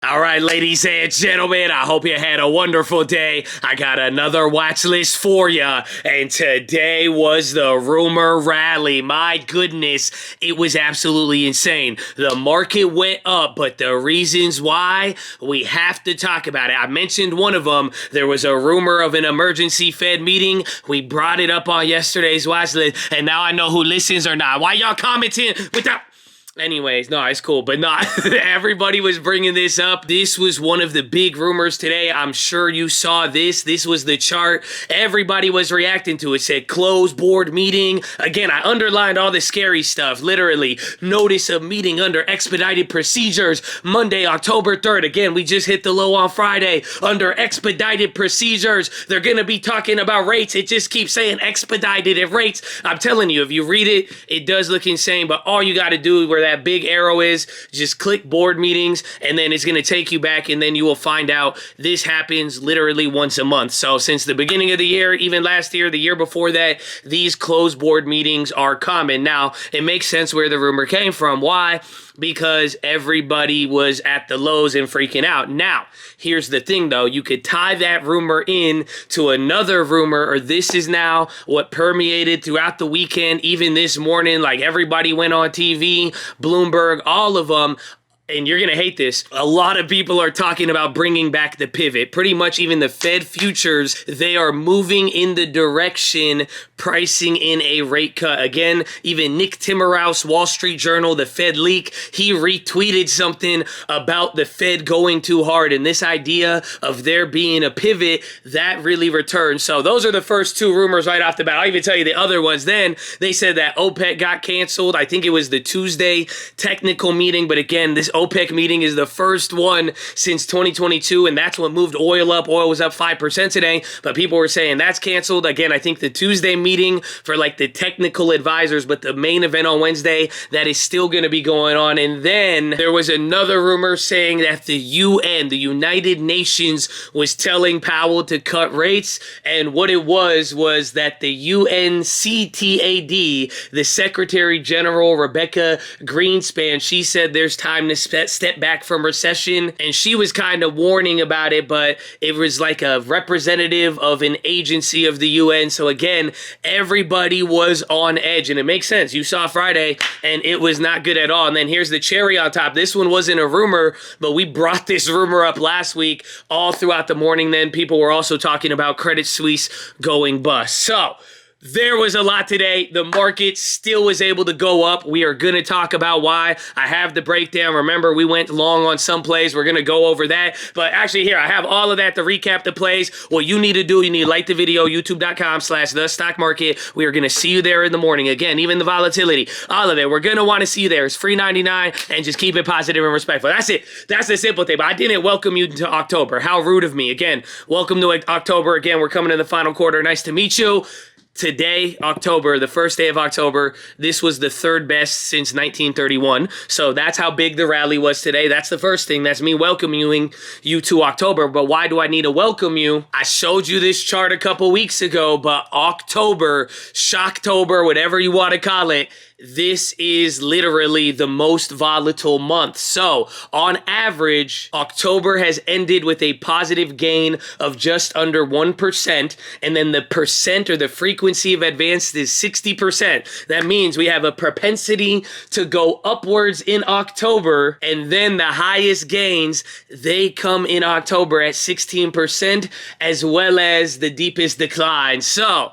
All right, ladies and gentlemen, I hope you had a wonderful day. I got another watch list for you, and today was the rumor rally. My goodness, it was absolutely insane. The market went up, but the reasons why, we have to talk about it. I mentioned one of them. There was a rumor of an emergency Fed meeting. We brought it up on yesterday's watch list, and now I know who listens or not. Why y'all commenting without... Anyways, no, it's cool, but not everybody was bringing this up. This was one of the big rumors today. I'm sure you saw this. This was the chart. Everybody was reacting to it. It said closed board meeting. Again, I underlined all the scary stuff. Literally, notice of meeting under expedited procedures. Monday, October 3rd. Again, we just hit the low on Friday. Under expedited procedures, they're going to be talking about rates. It just keeps saying expedited and rates. I'm telling you, if you read it, it does look insane, but all you got to do where that big arrow is, just click board meetings, and then it's going to take you back, and then you will find out this happens literally once a month. So since the beginning of the year, even last year, the year before that, these closed board meetings are common. Now, it makes sense where the rumor came from. Why? Because everybody was at the lows and freaking out. Now, here's the thing though, you could tie that rumor in to another rumor, or this is now what permeated throughout the weekend, even this morning, like everybody went on TV, Bloomberg, all of them. And you're going to hate this. A lot of people are talking about bringing back the pivot. Pretty much even the Fed futures, they are moving in the direction pricing in a rate cut. Again, even Nick Timiraos, Wall Street Journal, the Fed leak, he retweeted something about the Fed going too hard. And this idea of there being a pivot, that really returned. So those are the first two rumors right off the bat. I'll even tell you the other ones. Then they said that OPEC got canceled. I think it was the Tuesday technical meeting. But again, this OPEC meeting is the first one since 2022, and that's what moved oil up. Oil was up 5% today, but people were saying that's canceled. Again, I think the Tuesday meeting for like the technical advisors, but the main event on Wednesday, that is still going to be going on. And then there was another rumor saying that the UN, the United Nations, was telling Powell to cut rates, and what it was that the UNCTAD, the Secretary General, Rebecca Greenspan, she said there's time to step back from recession, and she was kind of warning about it, but it was like a representative of an agency of the UN. So again, everybody was on edge, and it makes sense. You saw Friday, and it was not good at all. And then here's the cherry on top. This one wasn't a rumor, but we brought this rumor up last week all throughout the morning. Then people were also talking about Credit Suisse going bust. So there was a lot today. The market still was able to go up. We are going to talk about why. I have the breakdown. Remember, we went long on some plays. We're going to go over that. But actually here, I have all of that to recap the plays. What you need to do, you need to like the video, youtube.com/thestockmarket. We are going to see you there in the morning. Again, even the volatility, all of it. We're going to want to see you there. It's free 99, and just keep it positive and respectful. That's it. That's the simple thing. But I didn't welcome you to October. How rude of me. Again, welcome to October. Again, we're coming to the final quarter. Nice to meet you. Today, October, the first day of October, this was the third best since 1931. So that's how big the rally was today. That's the first thing. That's me welcoming you to October. But why do I need to welcome you? I showed you this chart a couple weeks ago, but October, Shocktober, whatever you want to call it, this is literally the most volatile month. So on average, October has ended with a positive gain of just under 1%. And then the percent, or the frequency of advance, is 60%. That means we have a propensity to go upwards in October. And then the highest gains, they come in October at 16%, as well as the deepest decline. So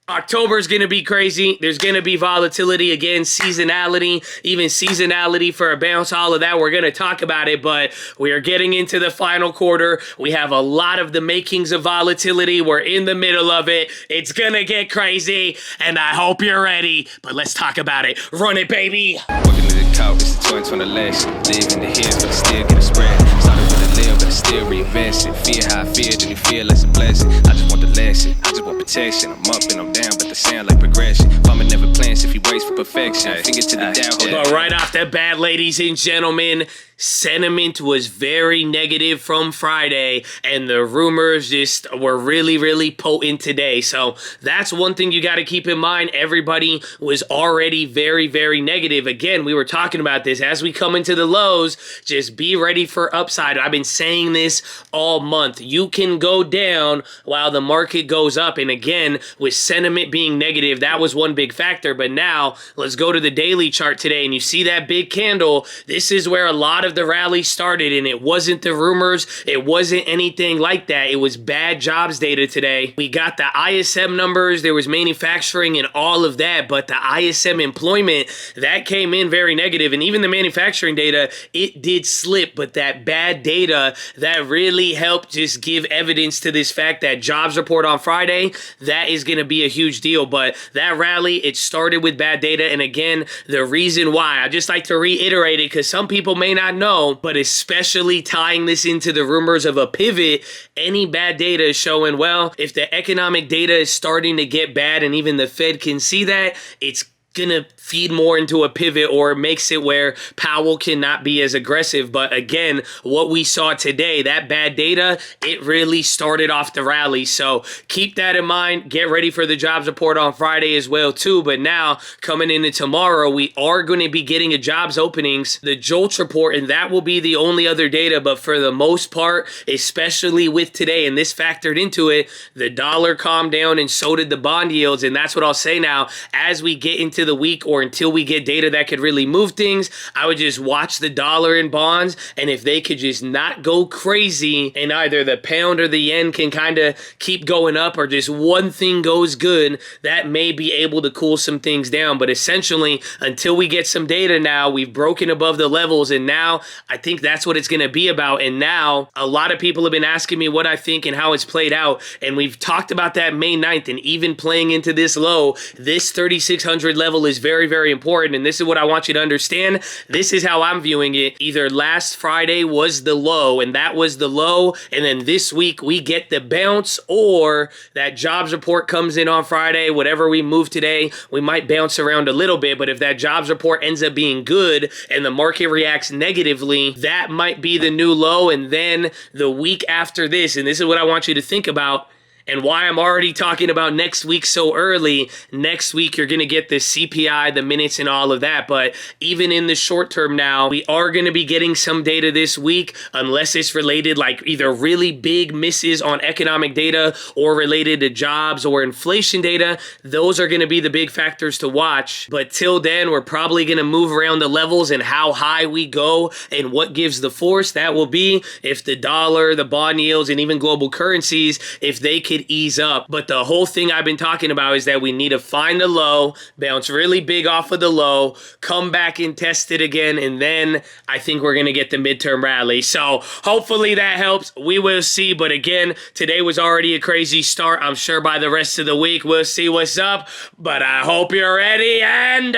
October is going to be crazy. There's going to be volatility again, seasonality, even seasonality for a bounce, all of that. We're going to talk about it, but we are getting into the final quarter. We have a lot of the makings of volatility. We're in the middle of it. It's going to get crazy, and I hope you're ready, but let's talk about it. Run it, baby. Working to the couch, it's the 2020 election. Live in the head, but I still get a spread. Started with a live, but I still reinvest it. Feel how I feel, then you feel it's a blessing. I just want the lesson. I just want protection. I'm up and I'm down, but the sound like progression. Farming never playing. glance if he waits for perfection. Finger to the down. But right off the bat, ladies and gentlemen, sentiment was very negative from Friday, and the rumors just were really, really potent today. So that's one thing you got to keep in mind. Everybody was already very, very negative. Again, we were talking about this. As we come into the lows, just be ready for upside. I've been saying this all month. You can go down while the market goes up. And again, with sentiment being negative, that was one big factor. But now let's go to the daily chart today, and you see that big candle. This is where a lot of the rally started, and it wasn't the rumors, it wasn't anything like that. It was bad jobs data today. We got the ISM numbers, there was manufacturing and all of that, but the ISM employment, that came in very negative, and even the manufacturing data, it did slip. But that bad data, that really helped just give evidence to this fact that jobs report on Friday, that is going to be a huge deal. But that rally, it started with bad data, and again, the reason why, I just like to reiterate it because some people may not know, but especially tying this into the rumors of a pivot, any bad data is showing, well, if the economic data is starting to get bad and even the Fed can see that, it's gonna feed more into a pivot, or makes it where Powell cannot be as aggressive. But again, what we saw today, that bad data, it really started off the rally. So keep that in mind. Get ready for the jobs report on Friday as well too. But now coming into tomorrow, we are going to be getting a jobs openings, the JOLTS report, and that will be the only other data. But for the most part, especially with today, and this factored into it, the dollar calmed down and so did the bond yields. And that's what I'll say now, as we get into the week, or until we get data that could really move things, I would just watch the dollar and bonds, and if they could just not go crazy and either the pound or the yen can kind of keep going up, or just one thing goes good, that may be able to cool some things down. But essentially, until we get some data now, we've broken above the levels, and now I think that's what it's going to be about. And now a lot of people have been asking me what I think and how it's played out, and we've talked about that May 9th, and even playing into this low, this 3,600 level is very, very important. And this is what I want you to understand. This is how I'm viewing it. Either last Friday was the low, and that was the low, and then this week we get the bounce, or that jobs report comes in on Friday. Whatever we move today, we might bounce around a little bit, but if that jobs report ends up being good and the market reacts negatively, that might be the new low. And then the week after this, and this is what I want you to think about, and why I'm already talking about next week so early. Next week, you're going to get the CPI, the minutes, and all of that. But even in the short term now, we are going to be getting some data this week, unless it's related, like either really big misses on economic data or related to jobs or inflation data. Those are going to be the big factors to watch. But till then, we're probably going to move around the levels, and how high we go and what gives the force, that will be if the dollar, the bond yields, and even global currencies, if they can ease up. But the whole thing I've been talking about is that we need to find the low, bounce really big off of the low, come back and test it again, and then I think we're going to get the midterm rally. So hopefully that helps. We will see. But again, today was already a crazy start. I'm sure by the rest of the week we'll see what's up. But I hope you're ready, and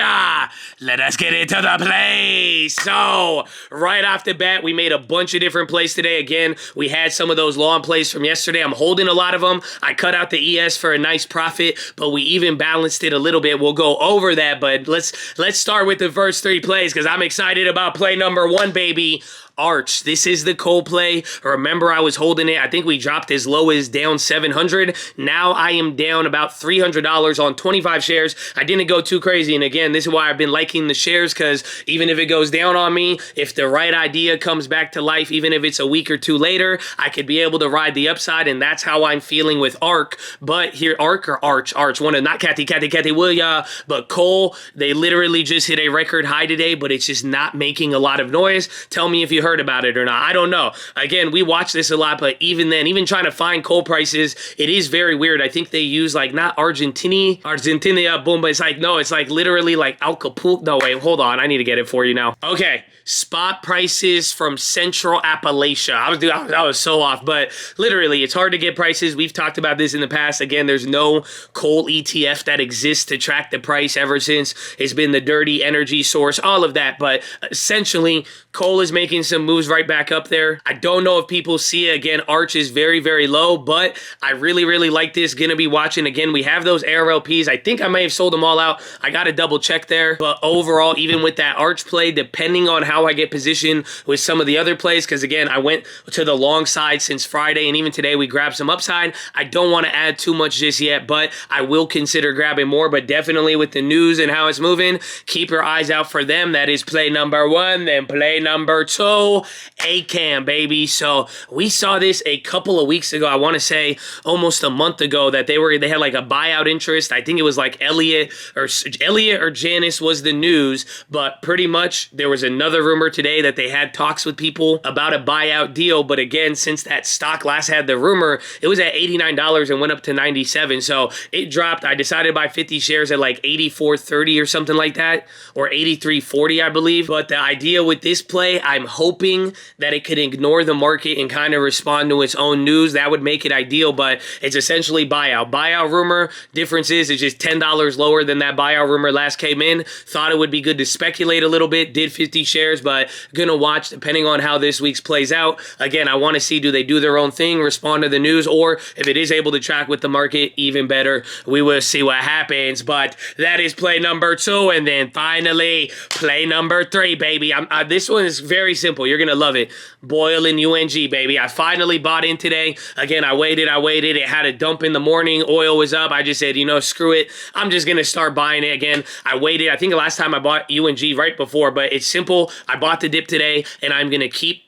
let us get into the plays. So right off the bat, we made a bunch of different plays today. Again, we had some of those long plays from yesterday. I'm holding a lot of them. I cut out the ES for a nice profit, but we even balanced it a little bit. We'll go over that, but let's start with the first three plays, because I'm excited about play number one, baby. Arch. This is the cold play. Remember, I was holding it. I think we dropped as low as down 700. Now I am down about $300 on 25 shares. I didn't go too crazy. And again, this is why I've been liking the shares, because even if it goes down on me, if the right idea comes back to life, even if it's a week or two later, I could be able to ride the upside. And that's how I'm feeling with ARK. But here, ARK or Arch, one of, not Cathy will ya, but Cole, they literally just hit a record high today, but it's just not making a lot of noise. Tell me if you heard about it or not. I don't know. Again, we watch this a lot, but even then, even trying to find coal prices, it is very weird. I think they use like not Argentina, boom, but it's like, no, it's like literally like Acapulco. No, wait, hold on. I need to get it for you now. Okay. Spot prices from Central Appalachia. I was so off, but literally, it's hard to get prices. We've talked about this in the past. Again, there's no coal ETF that exists to track the price ever since. It's been the dirty energy source, all of that. But essentially, Cole is making some moves right back up there. I don't know if people see it. Again, Arch is very, very low, but I really, really like this. Gonna be watching. Again, we have those ARLPs. I think I may have sold them all out. I got to double check there. But overall, even with that Arch play, depending on how I get positioned with some of the other plays, because again, I went to the long side since Friday, and even today we grabbed some upside. I don't want to add too much just yet, but I will consider grabbing more. But definitely with the news and how it's moving, keep your eyes out for them. That is play number one. Then play number two, AKAM, baby. So we saw this a couple of weeks ago. I want to say almost a month ago that they had like a buyout interest. I think it was like Elliott or Janice was the news, but pretty much there was another rumor today that they had talks with people about a buyout deal. But again, since that stock last had the rumor, it was at $89 and went up to 97. So it dropped. I decided to buy 50 shares at like 84.30 or something like that, or 83.40, I believe. But the idea with this play, I'm hoping that it could ignore the market and kind of respond to its own news. That would make it ideal, but it's essentially buyout. Buyout rumor, difference is it's just $10 lower than that buyout rumor last came in. Thought it would be good to speculate a little bit. Did 50 shares, but gonna watch depending on how this week's plays out. Again, I want to see, do they do their own thing, respond to the news, or if it is able to track with the market, even better. We will see what happens. But that is play number two, and then finally play number three, baby. This one is very simple. You're gonna love it. Boil and UNG, baby. I finally bought in today. Again, I waited. It had a dump in the morning. Oil was up. I just said, you know, screw it. I'm just gonna start buying it again. I waited. I think the last time I bought UNG right before, but it's simple. I bought the dip today, and I'm gonna keep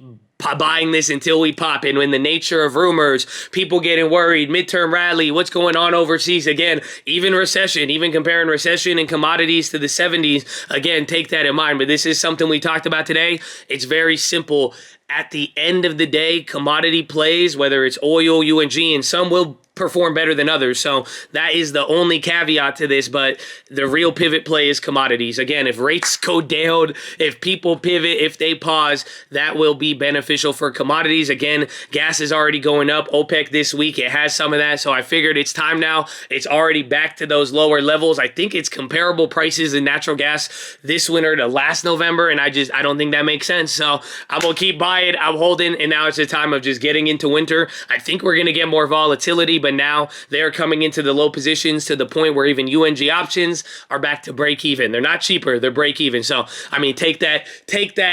buying this until we pop. And when the nature of rumors, people getting worried, midterm rally, what's going on overseas, again, even recession, even comparing recession and commodities to the 70s, again, take that in mind. But this is something we talked about today. It's very simple. At the end of the day, commodity plays, whether it's oil, UNG, and some will perform better than others. So that is the only caveat to this, but the real pivot play is commodities. Again, if rates go down, if people pivot, if they pause, that will be beneficial for commodities. Again, gas is already going up. OPEC this week, it has some of that. So I figured it's time now. It's already back to those lower levels. I think it's comparable prices in natural gas this winter to last November, and I don't think that makes sense. So I'm going to keep buying. I'm holding, and now it's the time of just getting into winter. I think we're going to get more volatility, but now they're coming into the low positions to the point where even UNG options are back to break even. They're not cheaper, they're break even. So, I mean, take that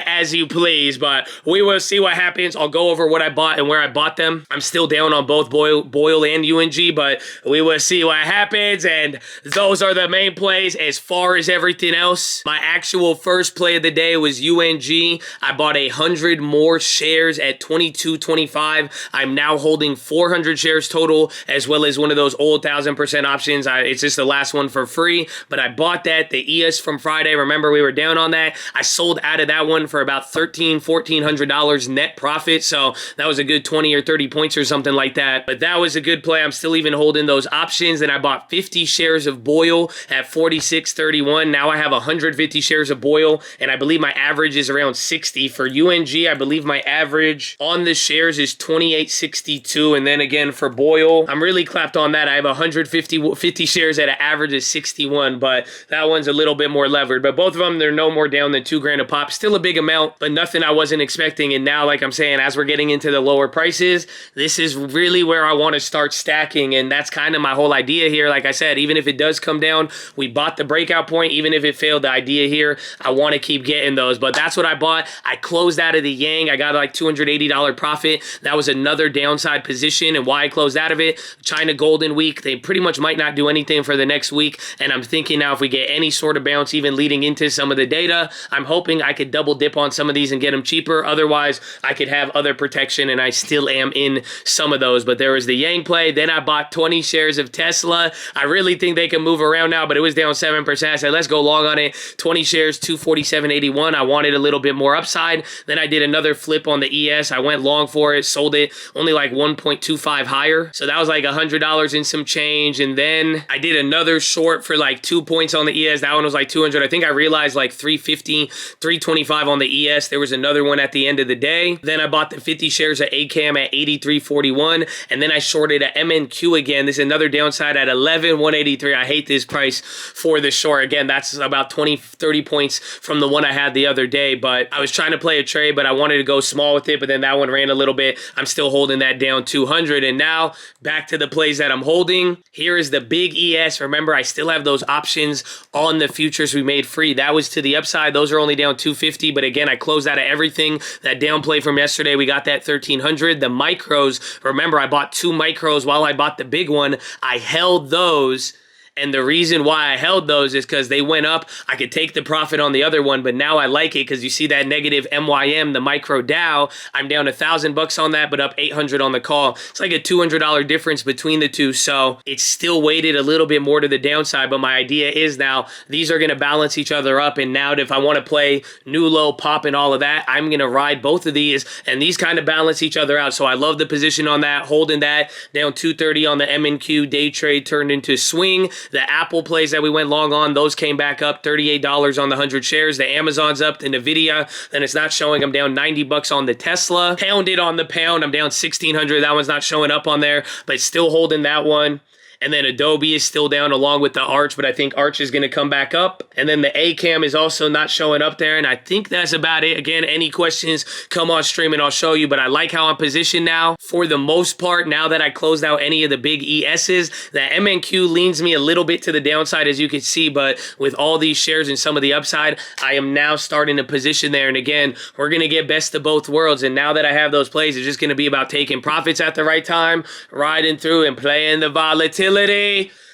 as you please, but we will see what happens. I'll go over what I bought and where I bought them. I'm still down on both Boil and UNG, but we will see what happens. And those are the main plays. As far as everything else, my actual first play of the day was UNG. I bought 100 more shares at $22.25. I'm now holding 400 shares total, as well as one of those old 1000% options. It's just the last one for free, but I bought that. The ES from Friday, remember we were down on that. I sold out of that one for about $1,400 net profit, so that was a good 20 or 30 points or something like that, but that was a good play. I'm still even holding those options. Then I bought 50 shares of Boil at $46.31. Now I have 150 shares of Boil, and I believe my average is around 60. For UNG, I believe my average on the shares is 28.62, and then again for Boil, I'm really clapped on that. I have 150 shares at an average of 61, but that one's a little bit more levered. But both of them, they're no more down than $2,000 a pop. Still a big amount, but nothing I wasn't expecting. And now, like I'm saying, as we're getting into the lower prices, this is really where I want to start stacking. And that's kind of my whole idea here. Like I said, even if it does come down, we bought the breakout point. Even if it failed, the idea here, I want to keep getting those. But that's what I bought. I closed out of the Yang. I got like $280 profit. That was another downside position. And why I closed out of it, China Golden Week, they pretty much might not do anything for the next week, and I'm thinking now if we get any sort of bounce even leading into some of the data, I'm hoping I could double dip on some of these and get them cheaper. Otherwise, I could have other protection, and I still am in some of those. But there was the Yang play. Then I bought 20 shares of Tesla. I really think they can move around now, but it was down 7%. I said, let's go long on it. 20 shares, 247.81. I wanted a little bit more upside. Then I did another flip on the ES. I went long for it, sold it only like 1.25 higher. So that was was like $100 and some change. And then I did another short for like 2 points on the ES. That one was like 200. I think I realized like 350, 325 on the ES. There was another one at the end of the day. Then I bought the 50 shares of AKAM at 83.41. And then I shorted at MNQ again. This is another downside at 11.183. I hate this price for the short. Again, that's about 20, 30 points from the one I had the other day. But I was trying to play a trade, but I wanted to go small with it. But then that one ran a little bit. I'm still holding that down 200. And now back to the plays that I'm holding. Here is the big ES. Remember, I still have those options on the futures we made free. That was to the upside. Those are only down 250. But again, I closed out of everything. That down play from yesterday, we got that 1300. The micros, remember, I bought 2 micros while I bought the big one. I held those. And the reason why I held those is because they went up. I could take the profit on the other one, but now I like it because you see that negative MYM, the micro Dow. I'm down $1,000 on that, but up 800 on the call. It's like a $200 difference between the two. So it's still weighted a little bit more to the downside. But my idea is now these are going to balance each other up. And now if I want to play new low pop and all of that, I'm going to ride both of these. And these kind of balance each other out. So I love the position on that, holding that down 230 on the MNQ day trade turned into swing. The Apple plays that we went long on, those came back up $38 on the 100 shares. The Amazon's up, the Nvidia, then it's not showing. I'm down $90 on the Tesla. Pounded on the pound, I'm down 1,600. That one's not showing up on there, but still holding that one. And then Adobe is still down along with the Arch, but I think Arch is going to come back up. And then the AKAM is also not showing up there. And I think that's about it. Again, any questions, come on stream and I'll show you. But I like how I'm positioned now. For the most part, now that I closed out any of the big ESs, the MNQ leans me a little bit to the downside, as you can see. But with all these shares and some of the upside, I am now starting to position there. And again, we're going to get best of both worlds. And now that I have those plays, it's just going to be about taking profits at the right time, riding through and playing the volatility.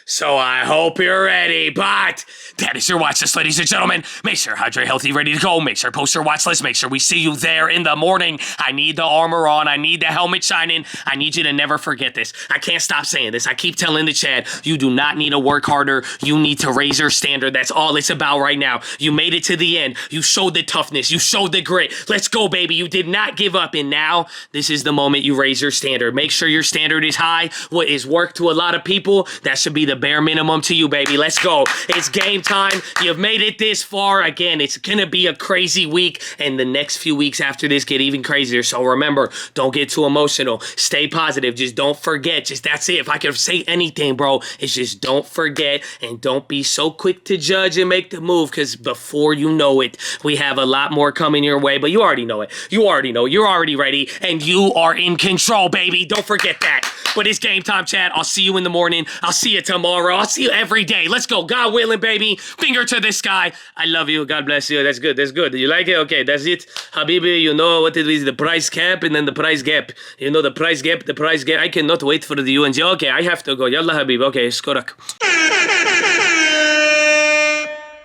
So I hope you're ready, but that is your watch list, ladies and gentlemen. Make sure hydrate healthy, ready to go. Make sure post your watch list. Make sure we see you there in the morning. I need the armor on. I need the helmet shining. I need you to never forget this. I can't stop saying this. I keep telling the Chad, you do not need to work harder. You need to raise your standard. That's all it's about right now. You made it to the end. You showed the toughness. You showed the grit. Let's go, baby. You did not give up, and now this is the moment you raise your standard. Make sure your standard is high. What is work to a lot of people, that should be the bare minimum to you, baby. Let's go. It's game time. You've made it this far. Again, it's gonna be a crazy week, and the next few weeks after this get even crazier. So remember, don't get too emotional. Stay positive. Just don't forget. Just that's it. If I could say anything, bro, it's just don't forget and don't be so quick to judge and make the move, because before you know it, we have a lot more coming your way. But you already know it. You already know. You're already ready, and you are in control, baby. Don't forget that. But it's game time, chat. I'll see you in the morning. I'll see you tomorrow. I'll see you every day. Let's go. God willing, baby. Finger to the sky. I love you. God bless you. That's good. That's good. You like it? Okay, that's it. Habibi, you know what it is, the price cap and then the price gap. You know the price gap, the price gap. I cannot wait for the UNG. Okay, I have to go. Yalla, Habib. Okay, skorak.